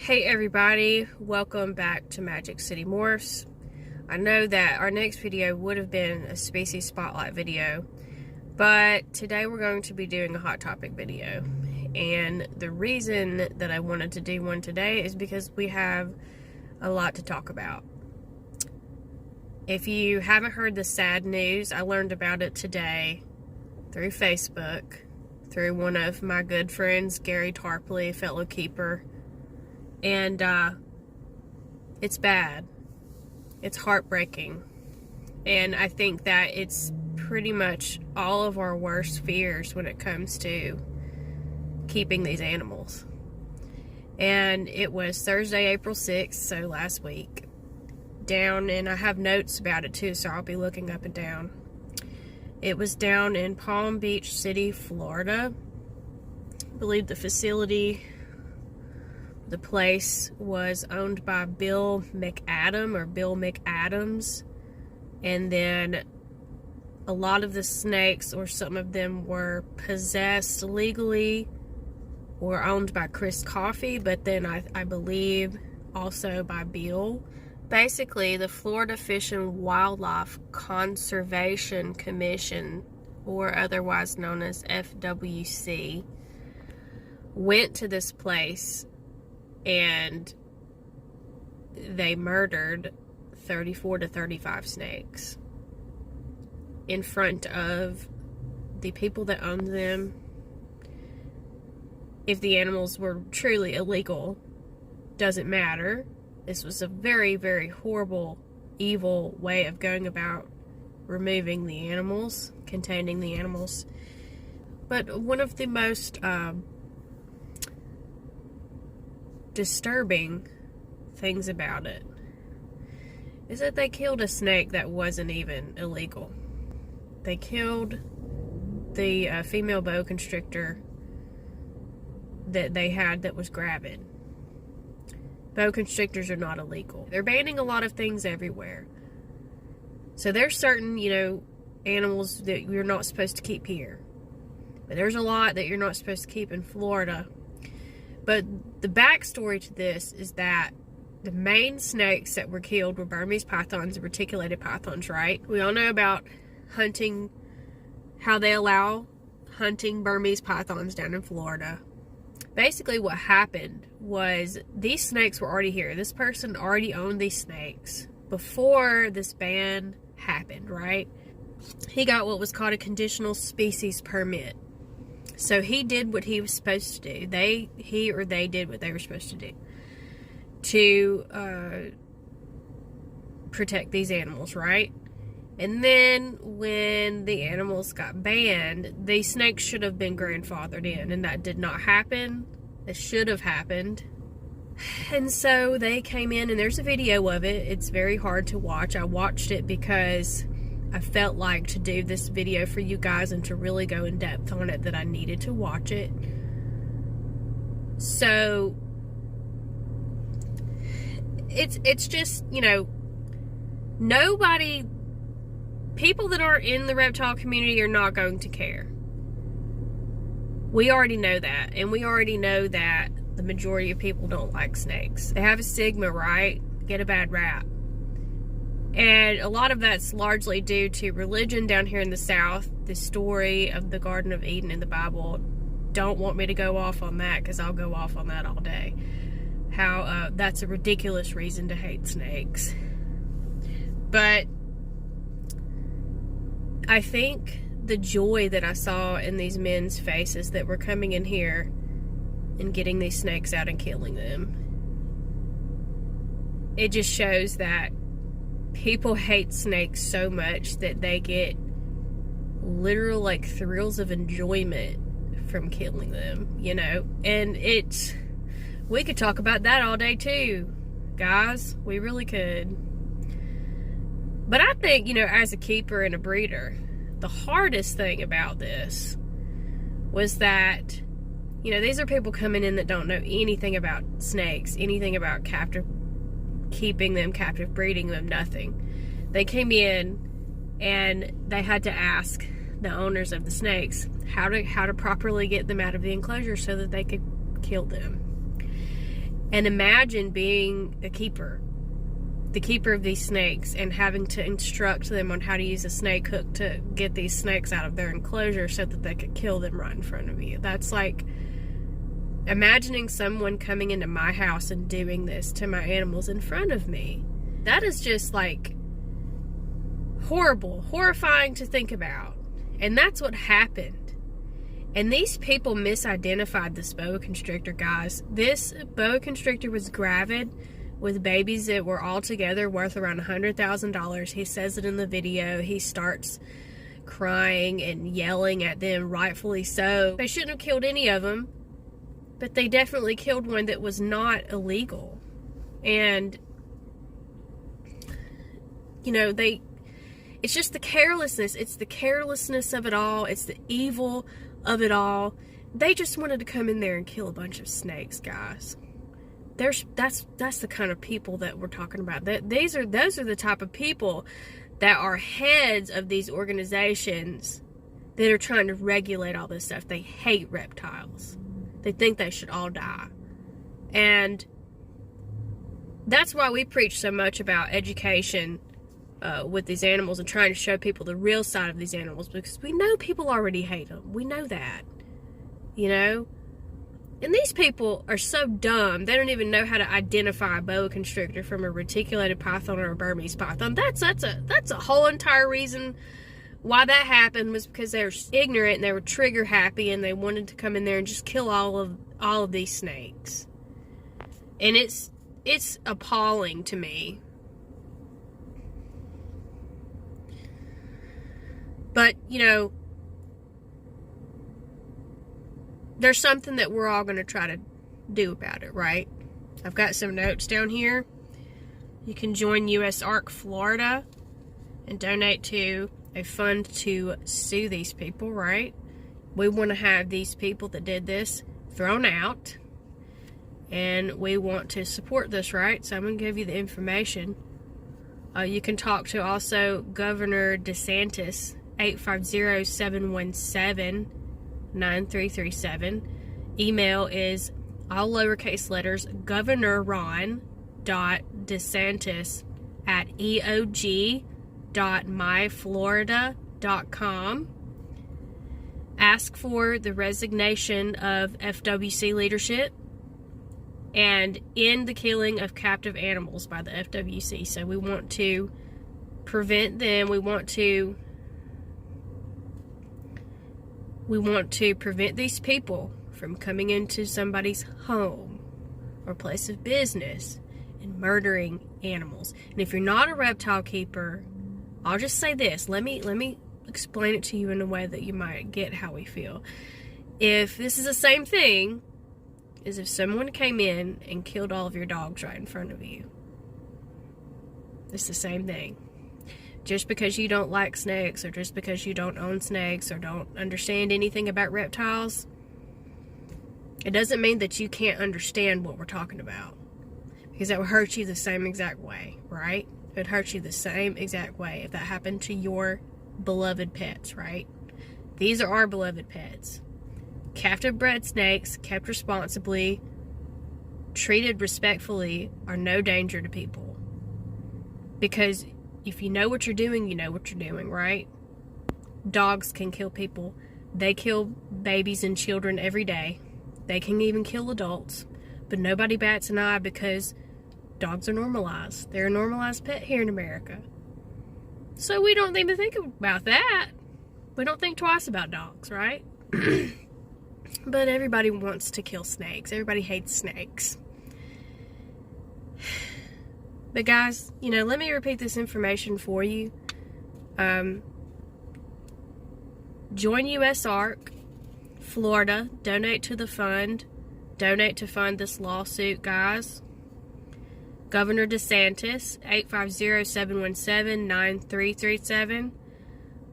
Hey everybody, welcome back to Magic City Morphs. I know that our next video would have been a species spotlight video, but today we're going to be doing a hot topic video. And the reason that I wanted to do one today is because we have a lot to talk about. If you haven't heard the sad news, I learned about it today through Facebook, through one of my good friends, Gary Tarpley, fellow keeper. And it's bad. It's heartbreaking. And I think that it's pretty much all of our worst fears when it comes to keeping these animals. And it was Thursday, April 6th, so last week. Down, and I have notes about it too, so I'll be looking up and down. It was down in Palm Beach City, Florida. I believe the place was owned by Bill McAdams, and then a lot of the snakes, or some of them, were possessed legally or owned by Chris Coffey, but then I believe also by Bill. Basically, the Florida Fish and Wildlife Conservation Commission, or otherwise known as FWC, went to this place and they murdered 34 to 35 snakes in front of the people that owned them. If the animals were truly illegal, doesn't matter. This was a very, very horrible, evil way of going about removing the animals, containing the animals. But one of the most disturbing things about it is that they killed a snake that wasn't even illegal. They killed the female boa constrictor that they had that was gravid. Boa constrictors are not illegal. They're banning a lot of things everywhere. So there's certain, animals that you're not supposed to keep here. But there's a lot that you're not supposed to keep in Florida. But the backstory to this is that the main snakes that were killed were Burmese pythons and reticulated pythons, right? We all know about hunting, how they allow hunting Burmese pythons down in Florida. Basically what happened was these snakes were already here. This person already owned these snakes before this ban happened, right? He got what was called a conditional species permit. So he did what he was supposed to do. He or they did what they were supposed to do to protect these animals, right? And then when the animals got banned, these snakes should have been grandfathered in, and that did not happen. It should have happened. And so they came in, and there's a video of it. It's very hard to watch. I watched it because I felt like to do this video for you guys and to really go in depth on it that I needed to watch it. So it's just, nobody, people that are in the reptile community are not going to care. We already know that, and we already know that the majority of people don't like snakes. They have a stigma, right? Get a bad rap. And a lot of that's largely due to religion down here in the South. The story of the Garden of Eden in the Bible. Don't want me to go off on that, because I'll go off on that all day. How that's a ridiculous reason to hate snakes. But I think the joy that I saw in these men's faces that were coming in here and getting these snakes out and killing them, it just shows that people hate snakes so much that they get literal thrills of enjoyment from killing them, and we could talk about that all day too, guys. We really could. But I think, as a keeper and a breeder, the hardest thing about this was that, these are people coming in that don't know anything about snakes, anything about keeping them, captive breeding them, nothing. They came in and they had to ask the owners of the snakes how to properly get them out of the enclosure so that they could kill them. And imagine being a keeper, the keeper of these snakes, and having to instruct them on how to use a snake hook to get these snakes out of their enclosure so that they could kill them right in front of you. That's like imagining someone coming into my house and doing this to my animals in front of me. That is just like horrible, horrifying to think about. And that's what happened. And these people misidentified this boa constrictor, guys. This boa constrictor was gravid with babies that were altogether worth around $100,000. He says it in the video. He starts crying and yelling at them, rightfully so. They shouldn't have killed any of them, but they definitely killed one that was not illegal. And, you know, it's just the carelessness. It's the carelessness of it all. It's the evil of it all. They just wanted to come in there and kill a bunch of snakes, guys. That's the kind of people that we're talking about. Those are the type of people that are heads of these organizations that are trying to regulate all this stuff. They hate reptiles. They think they should all die. And that's why we preach so much about education with these animals and trying to show people the real side of these animals, because we know people already hate them. We know that, you know. And these people are so dumb, they don't even know how to identify a boa constrictor from a reticulated python or a Burmese python. That's a whole entire reason why that happened, was because they were ignorant and they were trigger happy and they wanted to come in there and just kill all of these snakes. And it's appalling to me. But, you know, there's something that we're all going to try to do about it, right? I've got some notes down here. You can join USARK Florida and donate to a fund to sue these people, right? We want to have these people that did this thrown out, and we want to support this, right? So I'm going to give you the information. You can talk to also Governor DeSantis, 850-717-9337. Email is all lowercase letters, governorron.desantis@eog.myflorida.com. Ask for the resignation of FWC leadership and end the killing of captive animals by the FWC. So we want to prevent them. We want to prevent these people from coming into somebody's home or place of business and murdering animals. And if you're not a reptile keeper, I'll just say this. Let me explain it to you in a way that you might get how we feel. If this is the same thing as if someone came in and killed all of your dogs right in front of you. It's the same thing. Just because you don't like snakes, or just because you don't own snakes, or don't understand anything about reptiles, it doesn't mean that you can't understand what we're talking about. Because that would hurt you the same exact way, right? It would hurt you the same exact way if that happened to your beloved pets, right? These are our beloved pets. Captive bred snakes, kept responsibly, treated respectfully, are no danger to people. Because if you know what you're doing, you know what you're doing, right? Dogs can kill people. They kill babies and children every day. They can even kill adults. But nobody bats an eye because dogs are normalized. They're a normalized pet here in America. So we don't even think about that. We don't think twice about dogs, right? But everybody wants to kill snakes. Everybody hates snakes. But guys, you know, let me repeat this information for you. Join USARK Florida. Donate to the fund. Donate to fund this lawsuit, guys. Governor DeSantis, 850-717-9337.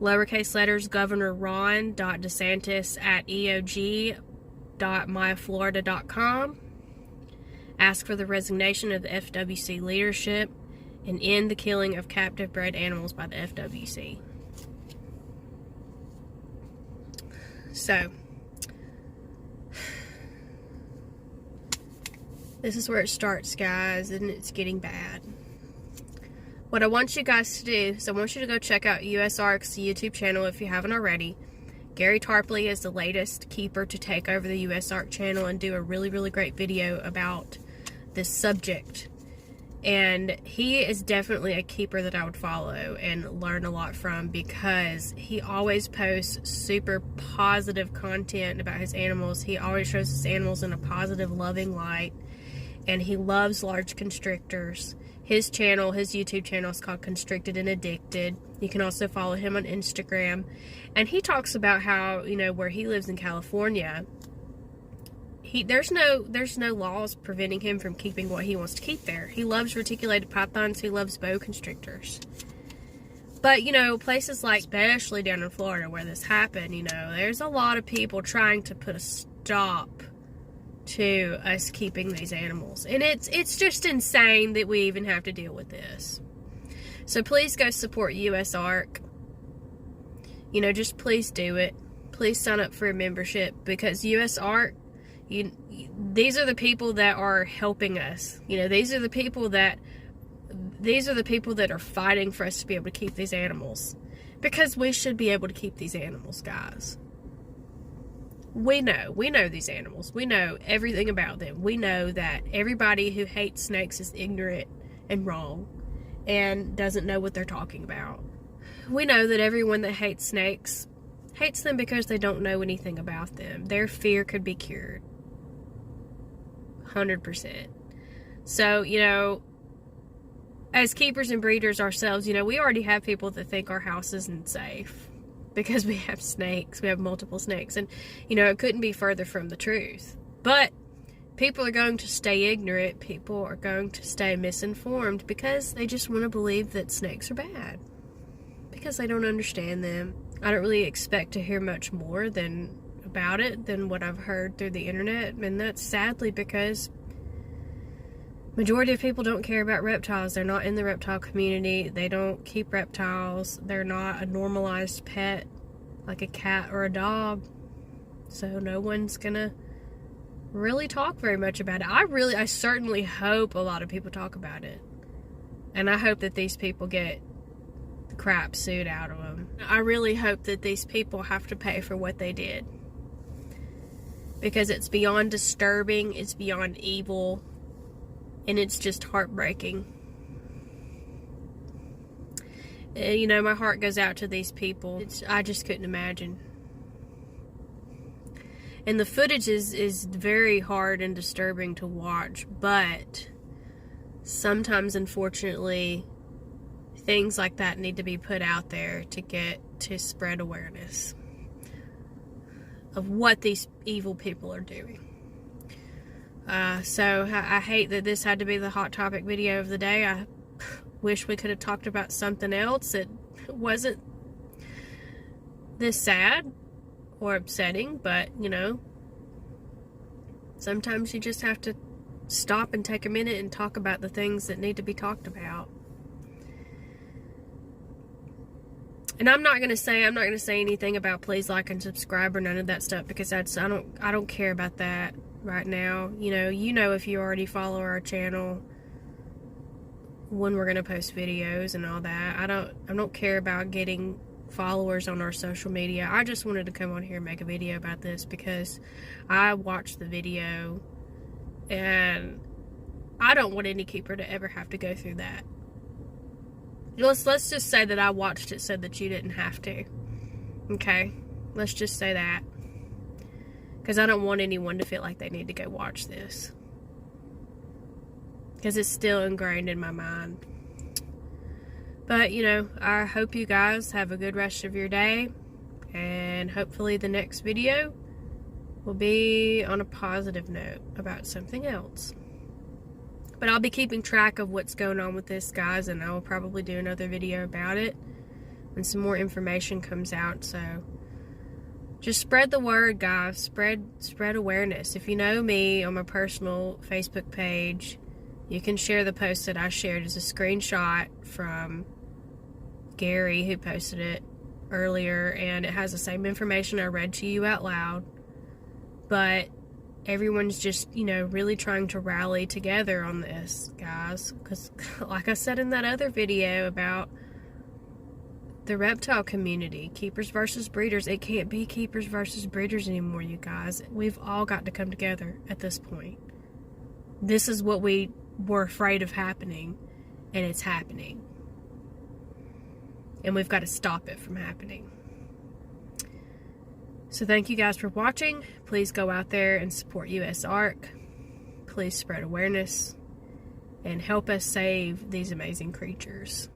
Lowercase letters, governorron.desantis@eog.myflorida.com. Ask for the resignation of the FWC leadership and end the killing of captive bred animals by the FWC. So, This is where it starts, guys, and it's getting bad. What I want you guys to do is I want you to go check out USARK's YouTube channel if you haven't already. Gary Tarpley is the latest keeper to take over the USARK channel and do a really, really great video about this subject. And he is definitely a keeper that I would follow and learn a lot from, because he always posts super positive content about his animals. He always shows his animals in a positive, loving light. And he loves large constrictors. His channel, his YouTube channel is called Constricted and Addicted. You can also follow him on Instagram. And he talks about how, you know, where he lives in California, there's no laws preventing him from keeping what he wants to keep there. He loves reticulated pythons. He loves boa constrictors. But, you know, places like, especially down in Florida where this happened, you know, there's a lot of people trying to put a stop to us keeping these animals. And it's just insane that we even have to deal with this. So please go support USARK. You know, just please do it. Please sign up for a membership, because USARK, these are the people that are helping us. You know, these are the people that are fighting for us to be able to keep these animals, because we should be able to keep these animals, guys. We know these animals. We know everything about them. We know that everybody who hates snakes is ignorant and wrong and doesn't know what they're talking about. We know that everyone that hates snakes hates them because they don't know anything about them. Their fear could be cured. 100%. So, you know, as keepers and breeders ourselves, you know, we already have people that think our house isn't safe because we have snakes. We have multiple snakes. And, you know, it couldn't be further from the truth. But people are going to stay ignorant. People are going to stay misinformed because they just want to believe that snakes are bad, because they don't understand them. I don't really expect to hear much more about it than what I've heard through the internet. And that's sadly because majority of people don't care about reptiles. They're not in the reptile community. They don't keep reptiles. They're not a normalized pet like a cat or a dog. So no one's gonna really talk very much about it. I certainly hope a lot of people talk about it. And I hope that these people get the crap sued out of them. I really hope that these people have to pay for what they did, because it's beyond disturbing, it's beyond evil, and it's just heartbreaking. You know, my heart goes out to these people. I just couldn't imagine. And the footage is very hard and disturbing to watch, but sometimes, unfortunately, things like that need to be put out there to spread awareness of what these evil people are doing. So I hate that this had to be the hot topic video of the day. I wish we could have talked about something else that wasn't this sad or upsetting, but, you know, sometimes you just have to stop and take a minute and talk about the things that need to be talked about. And I'm not gonna say anything about please like and subscribe or none of that stuff, because I don't care about that right now. You know if you already follow our channel when we're gonna post videos and all that. I don't care about getting followers on our social media. I just wanted to come on here and make a video about this because I watched the video and I don't want any keeper to ever have to go through that. Let's just say that I watched it so that you didn't have to. Okay? Let's just say that. Because I don't want anyone to feel like they need to go watch this. Because it's still ingrained in my mind. But, you know, I hope you guys have a good rest of your day. And hopefully the next video will be on a positive note about something else. But I'll be keeping track of what's going on with this, guys, and I will probably do another video about it when some more information comes out. So just spread the word, guys. Spread awareness. If you know me on my personal Facebook page, you can share the post that I shared as a screenshot from Gary, who posted it earlier, and it has the same information I read to you out loud. But everyone's just, you know, really trying to rally together on this, guys. Because, like I said in that other video about the reptile community, keepers versus breeders, it can't be keepers versus breeders anymore, you guys. We've all got to come together at this point. This is what we were afraid of happening, and it's happening. And we've got to stop it from happening. So thank you guys for watching. Please go out there and support USARK. Please spread awareness and help us save these amazing creatures.